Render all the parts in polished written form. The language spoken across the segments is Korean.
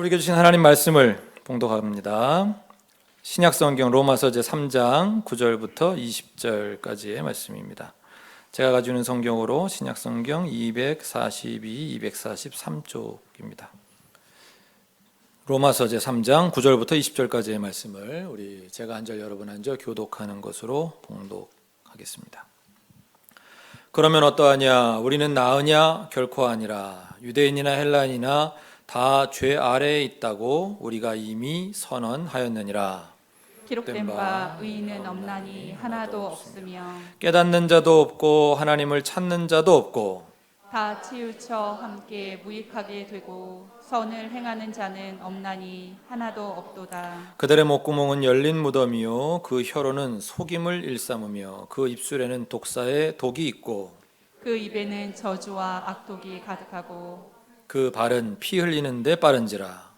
우리에게 주신 하나님 말씀을 봉독합니다. 신약성경 로마서 제3장 9절부터 20절까지의 말씀입니다. 제가 가지고 있는 성경으로 신약성경 242, 243쪽입니다. 로마서 제3장 9절부터 20절까지의 말씀을 제가 한 절 여러분 한 절 교독하는 것으로 봉독하겠습니다. 그러면 어떠하냐? 우리는 나으냐? 결코 아니라. 유대인이나 헬라인이나 다 죄 아래에 있다고 우리가 이미 선언하였느니라. 기록된 바 의인은 없나니 하나도 없으며 깨닫는 자도 없고 하나님을 찾는 자도 없고 다 치우쳐 함께 무익하게 되고 선을 행하는 자는 없나니 하나도 없도다. 그들의 목구멍은 열린 무덤이요 그 혀로는 속임을 일삼으며 그 입술에는 독사의 독이 있고 그 입에는 저주와 악독이 가득하고 그 발은 피 흘리는데 빠른지라.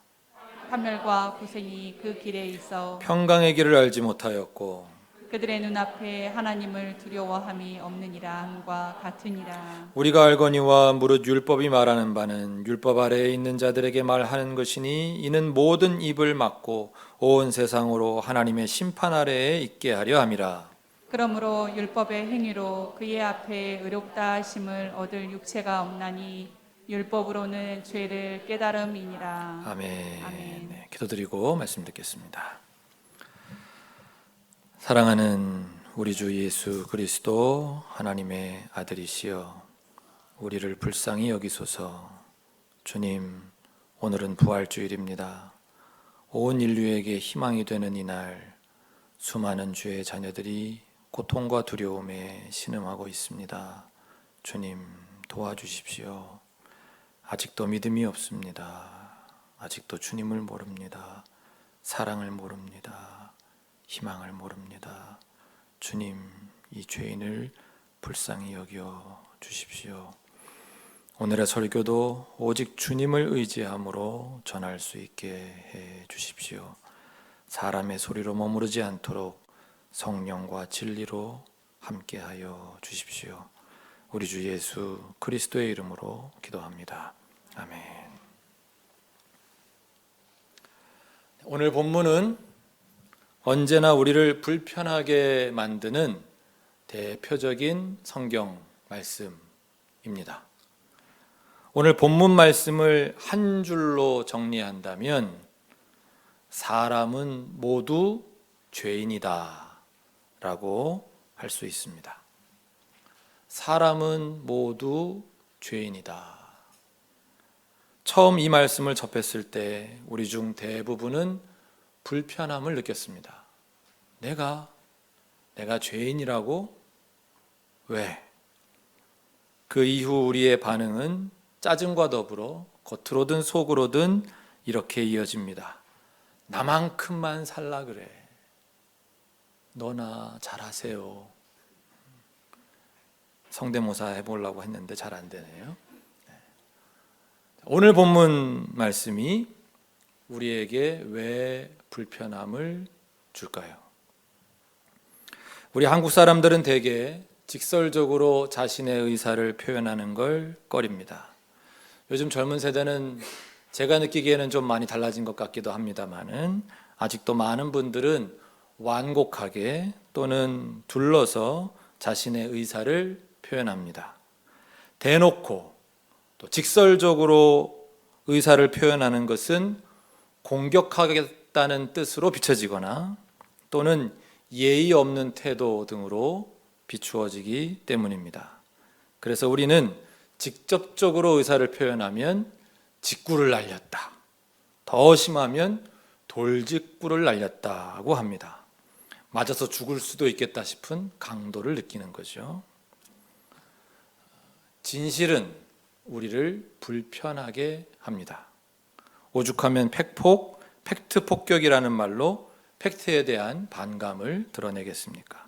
판멸과 고생이 그 길에 있어 평강의 길을 알지 못하였고 그들의 눈앞에 하나님을 두려워함이 없느니라 함과 같으니라. 우리가 알거니와 무릇 율법이 말하는 바는 율법 아래에 있는 자들에게 말하는 것이니 이는 모든 입을 막고 온 세상으로 하나님의 심판 아래에 있게 하려 함이라. 그러므로 율법의 행위로 그의 앞에 의롭다 하심을 얻을 육체가 없나니 율법으로는 죄를 깨달음이니라. 아멘. 아멘. 네, 기도드리고 말씀 듣겠습니다. 사랑하는 우리 주 예수 그리스도 하나님의 아들이시여 우리를 불쌍히 여기소서. 주님, 오늘은 부활주일입니다. 온 인류에게 희망이 되는 이날 수많은 주의 자녀들이 고통과 두려움에 신음하고 있습니다. 주님 도와주십시오. 아직도 믿음이 없습니다. 아직도 주님을 모릅니다. 사랑을 모릅니다. 희망을 모릅니다. 주님, 이 죄인을 불쌍히 여겨 주십시오. 오늘의 설교도 오직 주님을 의지함으로 전할 수 있게 해 주십시오. 사람의 소리로 머무르지 않도록 성령과 진리로 함께하여 주십시오. 우리 주 예수 그리스도의 이름으로 기도합니다. 아멘. 오늘 본문은 언제나 우리를 불편하게 만드는 대표적인 성경 말씀입니다. 오늘 본문 말씀을 한 줄로 정리한다면 사람은 모두 죄인이다 라고 할 수 있습니다. 사람은 모두 죄인이다. 처음 이 말씀을 접했을 때 우리 중 대부분은 불편함을 느꼈습니다. 내가 죄인이라고? 왜? 그 이후 우리의 반응은 짜증과 더불어 겉으로든 속으로든 이렇게 이어집니다. 나만큼만 살라 그래. 너나 잘하세요. 성대모사 해보려고 했는데 잘 안 되네요. 오늘 본문 말씀이 우리에게 왜 불편함을 줄까요? 우리 한국 사람들은 대개 직설적으로 자신의 의사를 표현하는 걸 꺼립니다. 요즘 젊은 세대는 제가 느끼기에는 좀 많이 달라진 것 같기도 합니다만은 아직도 많은 분들은 완곡하게 또는 둘러서 자신의 의사를 표현합니다. 대놓고 또 직설적으로 의사를 표현하는 것은 공격하겠다는 뜻으로 비춰지거나 또는 예의 없는 태도 등으로 비추어지기 때문입니다. 그래서 우리는 직접적으로 의사를 표현하면 직구를 날렸다, 더 심하면 돌직구를 날렸다고 합니다. 맞아서 죽을 수도 있겠다 싶은 강도를 느끼는 거죠. 진실은 우리를 불편하게 합니다. 오죽하면 팩폭, 팩트 폭격이라는 말로 팩트에 대한 반감을 드러내겠습니까?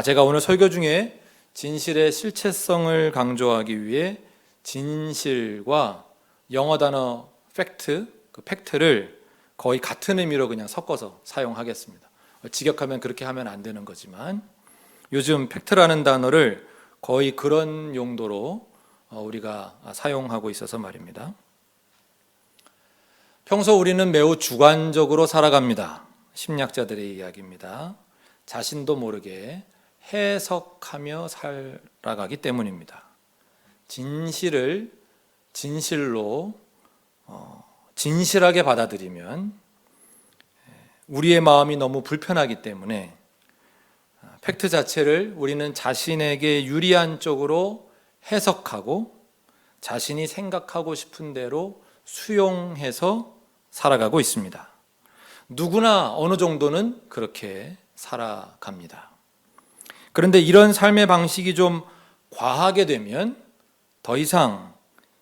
제가 오늘 설교 중에 진실의 실체성을 강조하기 위해 진실과 영어 단어 팩트, 그 팩트를 거의 같은 의미로 그냥 섞어서 사용하겠습니다. 직역하면 그렇게 하면 안 되는 거지만 요즘 팩트라는 단어를 거의 그런 용도로 우리가 사용하고 있어서 말입니다. 평소 우리는 매우 주관적으로 살아갑니다. 심리학자들의 이야기입니다. 자신도 모르게 해석하며 살아가기 때문입니다. 진실을 진실로 진실하게 받아들이면 우리의 마음이 너무 불편하기 때문에 팩트 자체를 우리는 자신에게 유리한 쪽으로 해석하고 자신이 생각하고 싶은 대로 수용해서 살아가고 있습니다. 누구나 어느 정도는 그렇게 살아갑니다. 그런데 이런 삶의 방식이 좀 과하게 되면 더 이상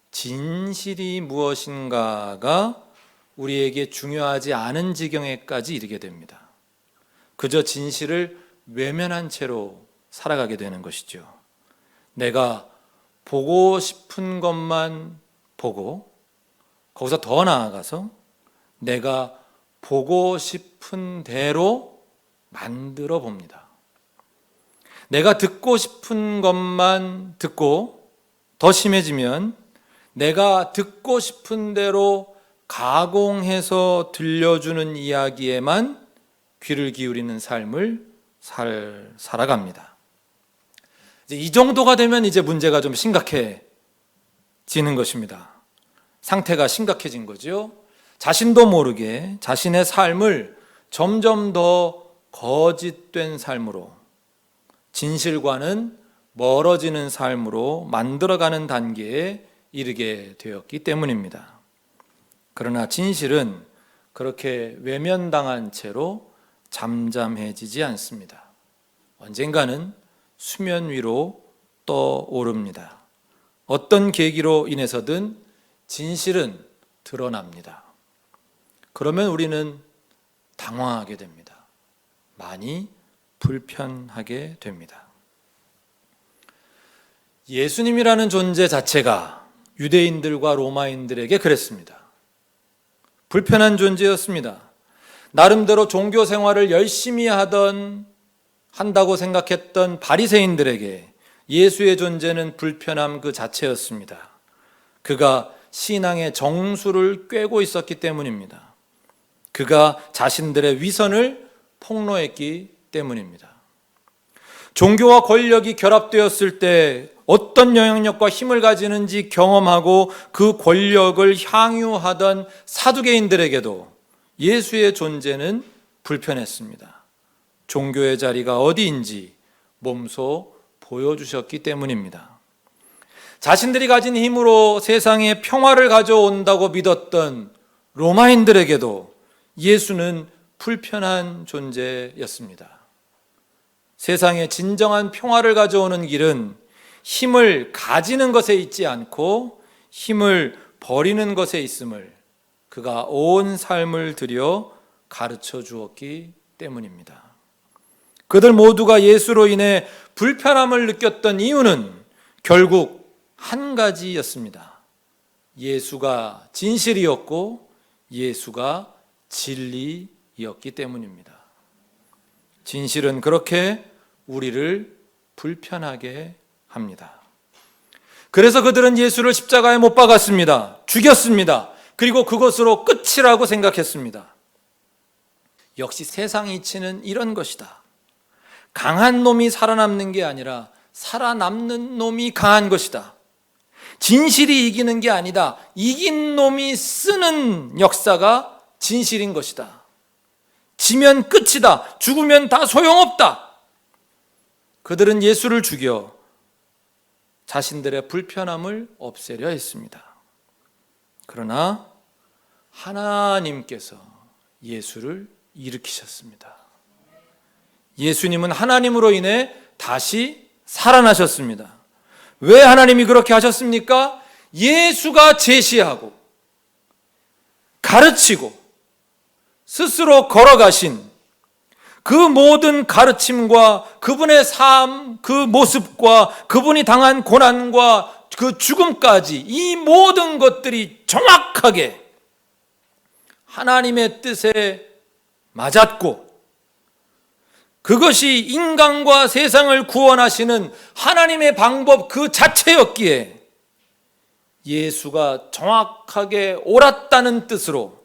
진실이 무엇인가가 우리에게 중요하지 않은 지경에까지 이르게 됩니다. 그저 진실을 외면한 채로 살아가게 되는 것이죠. 내가 보고 싶은 것만 보고 거기서 더 나아가서 내가 보고 싶은 대로 만들어 봅니다. 내가 듣고 싶은 것만 듣고 더 심해지면 내가 듣고 싶은 대로 가공해서 들려주는 이야기에만 귀를 기울이는 삶을 살아갑니다. 이 정도가 되면 이제 문제가 좀 심각해지는 것입니다. 상태가 심각해진 거죠. 자신도 모르게 자신의 삶을 점점 더 거짓된 삶으로, 진실과는 멀어지는 삶으로 만들어가는 단계에 이르게 되었기 때문입니다. 그러나 진실은 그렇게 외면당한 채로 잠잠해지지 않습니다. 언젠가는 수면 위로 떠오릅니다. 어떤 계기로 인해서든 진실은 드러납니다. 그러면 우리는 당황하게 됩니다. 많이 불편하게 됩니다. 예수님이라는 존재 자체가 유대인들과 로마인들에게 그랬습니다. 불편한 존재였습니다. 나름대로 종교 생활을 열심히 한다고 생각했던 바리새인들에게 예수의 존재는 불편함 그 자체였습니다. 그가 신앙의 정수를 꿰고 있었기 때문입니다. 그가 자신들의 위선을 폭로했기 때문입니다. 종교와 권력이 결합되었을 때 어떤 영향력과 힘을 가지는지 경험하고 그 권력을 향유하던 사두개인들에게도 예수의 존재는 불편했습니다. 종교의 자리가 어디인지 몸소 보여주셨기 때문입니다. 자신들이 가진 힘으로 세상에 평화를 가져온다고 믿었던 로마인들에게도 예수는 불편한 존재였습니다. 세상에 진정한 평화를 가져오는 길은 힘을 가지는 것에 있지 않고 힘을 버리는 것에 있음을 그가 온 삶을 들여 가르쳐 주었기 때문입니다. 그들 모두가 예수로 인해 불편함을 느꼈던 이유는 결국 한 가지였습니다. 예수가 진실이었고 예수가 진리였기 때문입니다. 진실은 그렇게 우리를 불편하게 합니다. 그래서 그들은 예수를 십자가에 못 박았습니다. 죽였습니다. 그리고 그것으로 끝이라고 생각했습니다. 역시 세상 이치는 이런 것이다. 강한 놈이 살아남는 게 아니라 살아남는 놈이 강한 것이다. 진실이 이기는 게 아니다. 이긴 놈이 쓰는 역사가 진실인 것이다. 지면 끝이다. 죽으면 다 소용없다. 그들은 예수를 죽여 자신들의 불편함을 없애려 했습니다. 그러나 하나님께서 예수를 일으키셨습니다. 예수님은 하나님으로 인해 다시 살아나셨습니다. 왜 하나님이 그렇게 하셨습니까? 예수가 제시하고 가르치고 스스로 걸어가신 그 모든 가르침과 그분의 삶, 그 모습과 그분이 당한 고난과 그 죽음까지 이 모든 것들이 정확하게 하나님의 뜻에 맞았고 그것이 인간과 세상을 구원하시는 하나님의 방법 그 자체였기에 예수가 정확하게 옳았다는 뜻으로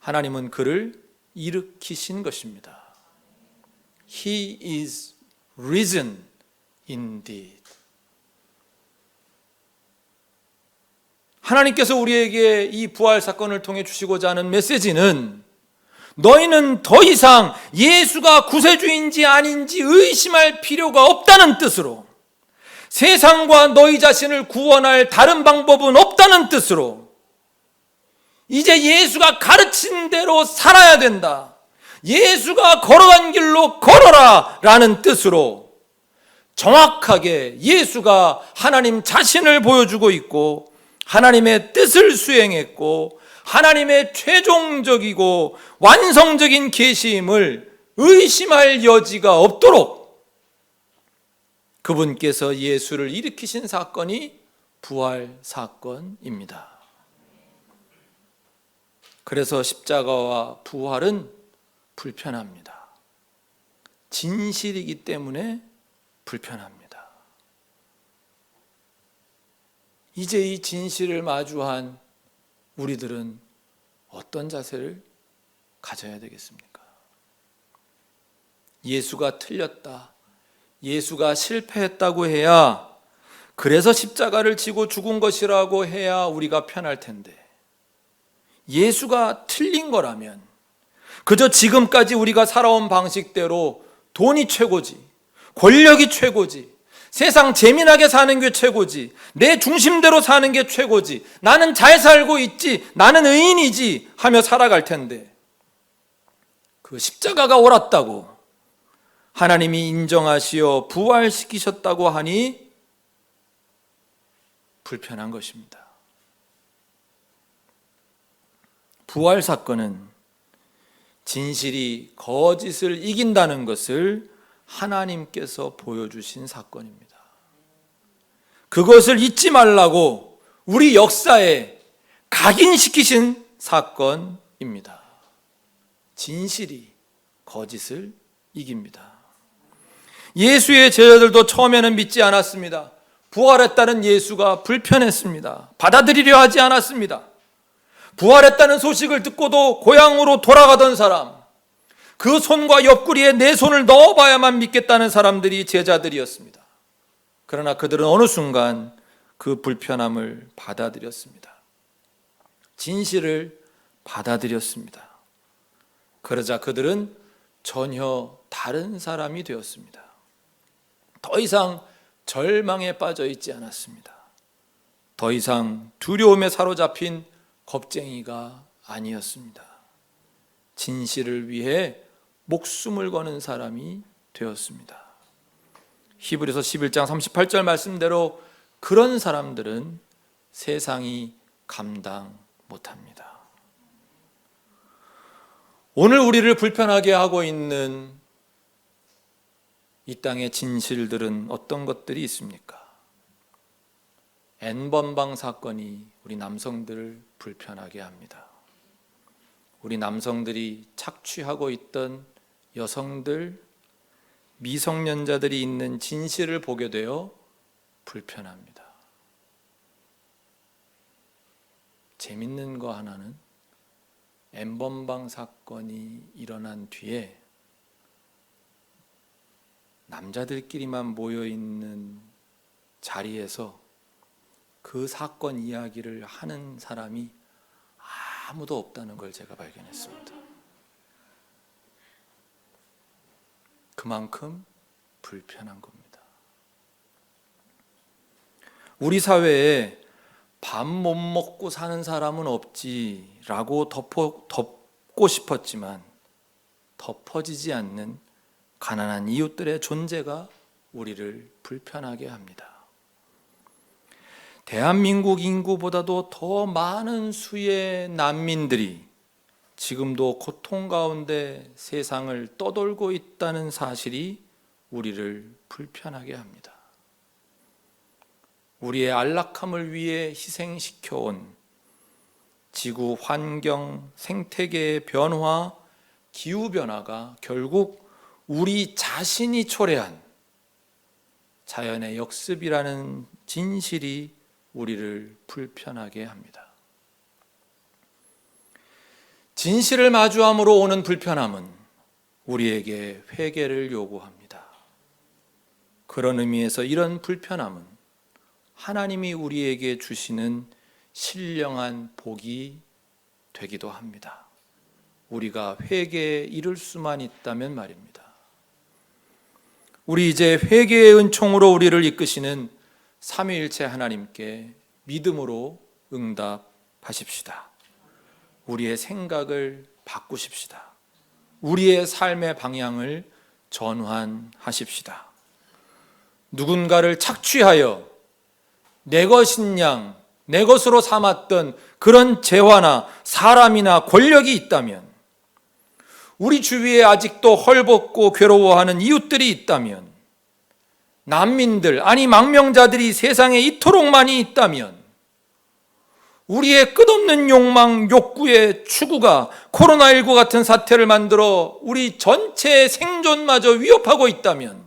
하나님은 그를 일으키신 것입니다. He is risen indeed. 하나님께서 우리에게 이 부활 사건을 통해 주시고자 하는 메시지는 너희는 더 이상 예수가 구세주인지 아닌지 의심할 필요가 없다는 뜻으로, 세상과 너희 자신을 구원할 다른 방법은 없다는 뜻으로, 이제 예수가 가르친 대로 살아야 된다, 예수가 걸어간 길로 걸어라 라는 뜻으로 정확하게 예수가 하나님 자신을 보여주고 있고 하나님의 뜻을 수행했고 하나님의 최종적이고 완성적인 계시임을 의심할 여지가 없도록 그분께서 예수를 일으키신 사건이 부활 사건입니다. 그래서 십자가와 부활은 불편합니다. 진실이기 때문에 불편합니다. 이제 이 진실을 마주한 우리들은 어떤 자세를 가져야 되겠습니까? 예수가 틀렸다, 예수가 실패했다고 해야, 그래서 십자가를 지고 죽은 것이라고 해야 우리가 편할 텐데, 예수가 틀린 거라면 그저 지금까지 우리가 살아온 방식대로 돈이 최고지, 권력이 최고지, 세상 재미나게 사는 게 최고지, 내 중심대로 사는 게 최고지, 나는 잘 살고 있지, 나는 의인이지 하며 살아갈 텐데, 그 십자가가 옳았다고 하나님이 인정하시어 부활시키셨다고 하니 불편한 것입니다. 부활 사건은 진실이 거짓을 이긴다는 것을 하나님께서 보여주신 사건입니다. 그것을 잊지 말라고 우리 역사에 각인시키신 사건입니다. 진실이 거짓을 이깁니다. 예수의 제자들도 처음에는 믿지 않았습니다. 부활했다는 예수가 불편했습니다. 받아들이려 하지 않았습니다. 부활했다는 소식을 듣고도 고향으로 돌아가던 사람, 그 손과 옆구리에 내 손을 넣어봐야만 믿겠다는 사람들이 제자들이었습니다. 그러나 그들은 어느 순간 그 불편함을 받아들였습니다. 진실을 받아들였습니다. 그러자 그들은 전혀 다른 사람이 되었습니다. 더 이상 절망에 빠져 있지 않았습니다. 더 이상 두려움에 사로잡힌 겁쟁이가 아니었습니다. 진실을 위해 목숨을 거는 사람이 되었습니다. 히브리서 11장 38절 말씀대로 그런 사람들은 세상이 감당 못합니다. 오늘 우리를 불편하게 하고 있는 이 땅의 진실들은 어떤 것들이 있습니까? N번방 사건이 우리 남성들을 불편하게 합니다. 우리 남성들이 착취하고 있던 여성들, 미성년자들이 있는 진실을 보게 되어 불편합니다. 재밌는 거 하나는 N번방 사건이 일어난 뒤에 남자들끼리만 모여있는 자리에서 그 사건 이야기를 하는 사람이 아무도 없다는 걸 제가 발견했습니다. 그만큼 불편한 겁니다. 우리 사회에 밥 못 먹고 사는 사람은 없지라고 덮고 싶었지만 덮어지지 않는 가난한 이웃들의 존재가 우리를 불편하게 합니다. 대한민국 인구보다도 더 많은 수의 난민들이 지금도 고통 가운데 세상을 떠돌고 있다는 사실이 우리를 불편하게 합니다. 우리의 안락함을 위해 희생시켜온 지구 환경, 생태계의 변화, 기후변화가 결국 우리 자신이 초래한 자연의 역습이라는 진실이 우리를 불편하게 합니다. 진실을 마주함으로 오는 불편함은 우리에게 회개를 요구합니다. 그런 의미에서 이런 불편함은 하나님이 우리에게 주시는 신령한 복이 되기도 합니다. 우리가 회개에 이를 수만 있다면 말입니다. 우리 이제 회개의 은총으로 우리를 이끄시는 삼위일체 하나님께 믿음으로 응답하십시다. 우리의 생각을 바꾸십시다. 우리의 삶의 방향을 전환하십시다. 누군가를 착취하여 내 것인 양, 내 것으로 삼았던 그런 재화나 사람이나 권력이 있다면, 우리 주위에 아직도 헐벗고 괴로워하는 이웃들이 있다면, 난민들, 아니 망명자들이 세상에 이토록 많이 있다면, 우리의 끝없는 욕망, 욕구의 추구가 코로나19 같은 사태를 만들어 우리 전체의 생존마저 위협하고 있다면,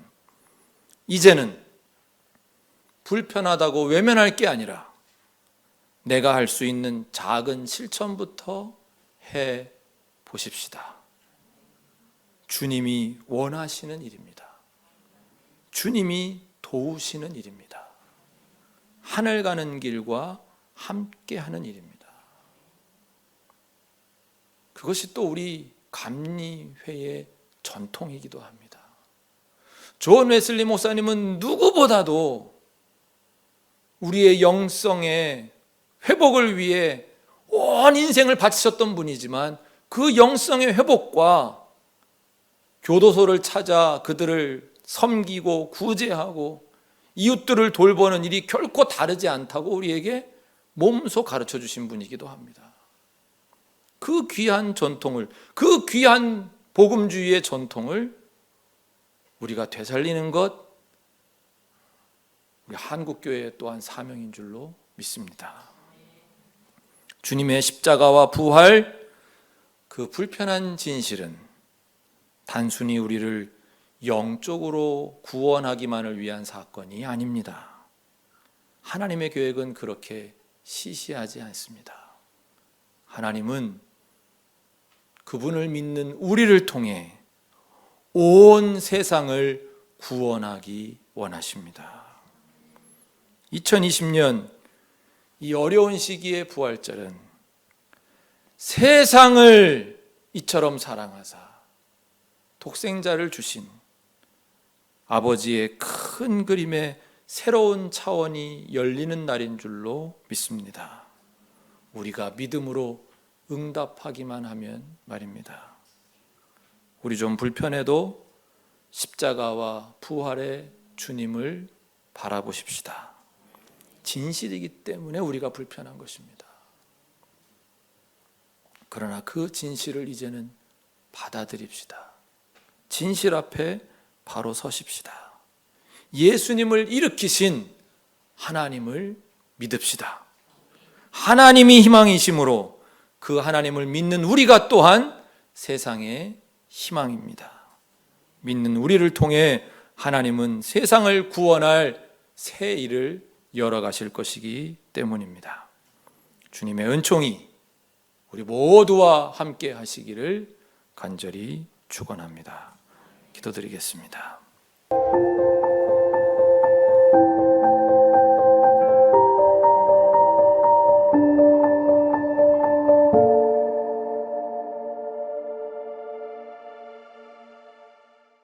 이제는 불편하다고 외면할 게 아니라 내가 할 수 있는 작은 실천부터 해 보십시다. 주님이 원하시는 일입니다. 주님이 도우시는 일입니다. 하늘 가는 길과 함께 하는 일입니다. 그것이 또 우리 감리회의 전통이기도 합니다. 존 웨슬리 목사님은 누구보다도 우리의 영성의 회복을 위해 온 인생을 바치셨던 분이지만, 그 영성의 회복과 교도소를 찾아 그들을 섬기고 구제하고 이웃들을 돌보는 일이 결코 다르지 않다고 우리에게 몸소 가르쳐 주신 분이기도 합니다. 그 귀한 전통을, 그 귀한 복음주의의 전통을 우리가 되살리는 것, 우리 한국교회의 또한 사명인 줄로 믿습니다. 주님의 십자가와 부활, 그 불편한 진실은 단순히 우리를 영적으로 구원하기만을 위한 사건이 아닙니다. 하나님의 계획은 그렇게 시시하지 않습니다. 하나님은 그분을 믿는 우리를 통해 온 세상을 구원하기 원하십니다. 2020년 이 어려운 시기의 부활절은 세상을 이처럼 사랑하사 독생자를 주신 아버지의 큰 그림의 새로운 차원이 열리는 날인 줄로 믿습니다. 우리가 믿음으로 응답하기만 하면 말입니다. 우리 좀 불편해도 십자가와 부활의 주님을 바라보십시다. 진실이기 때문에 우리가 불편한 것입니다. 그러나 그 진실을 이제는 받아들입시다. 진실 앞에 바로 서십시다. 예수님을 일으키신 하나님을 믿읍시다. 하나님이 희망이심으로 그 하나님을 믿는 우리가 또한 세상의 희망입니다. 믿는 우리를 통해 하나님은 세상을 구원할 새 일을 열어가실 것이기 때문입니다. 주님의 은총이 우리 모두와 함께 하시기를 간절히 축원합니다. 기도드리겠습니다.